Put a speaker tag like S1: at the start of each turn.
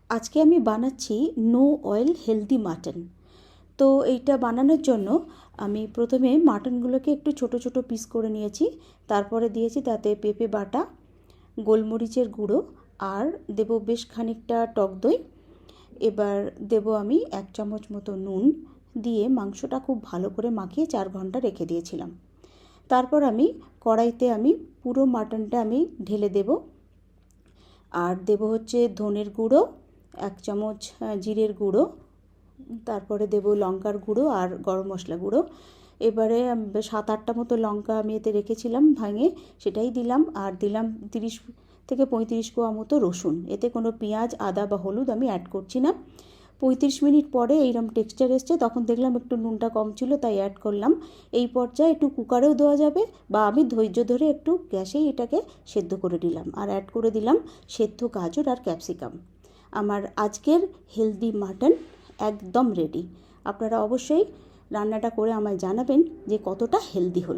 S1: আজকে আমি বানাচ্ছি নো অয়েল হেলদি মাটন। তো এইটা বানানোর জন্য আমি প্রথমে মাটনগুলোকে একটু ছোট ছোট পিস করে নিয়েছি। তারপরে দিয়েছি তাতে পেঁপে বাটা, গোলমরিচের গুঁড়ো, আর দেব বেশ খানিকটা টক দই। এবার দেব আমি 1 চামচ মতো নুন, দিয়ে মাংসটা খুব ভালো করে মাখিয়ে 4 ঘন্টা রেখে দিয়েছিলাম। তারপর আমি কড়াইতে পুরো মাটনটা ঢেলে দেব। আর দেব হচ্ছে ধনের গুঁড়ো, 1 চামচ জিরের গুঁড়ো, তারপরে দেব লঙ্কার গুঁড়ো আর গরম মশলা গুঁড়ো। এবারে 7-8টা মতো লঙ্কা আমি এতে রেখেছিলাম ভাঙে, সেটাই দিলাম। আর দিলাম 30 থেকে 35 কোয়া মতো রসুন। এতে কোনো পেঁয়াজ, আদা বা হলুদ আমি অ্যাড করছি না। 35 মিনিট পরে এইরকম টেক্সচার এসছে, তখন দেখলাম একটু নুনটা কম ছিল, তাই অ্যাড করলাম। এই পর্যায়ে একটু কুকারেও দেওয়া যাবে, বা আমি ধৈর্য ধরে একটু গ্যাসেই এটাকে সেদ্ধ করে নিলাম। আর অ্যাড করে দিলাম সেদ্ধ গাজর আর ক্যাপসিকাম। আমার আজকের হেলদি মাটন একদম রেডি। আপনারা অবশ্যই রান্নাটা করে আমায় জানাবেন যে কতটা হেলদি হলো।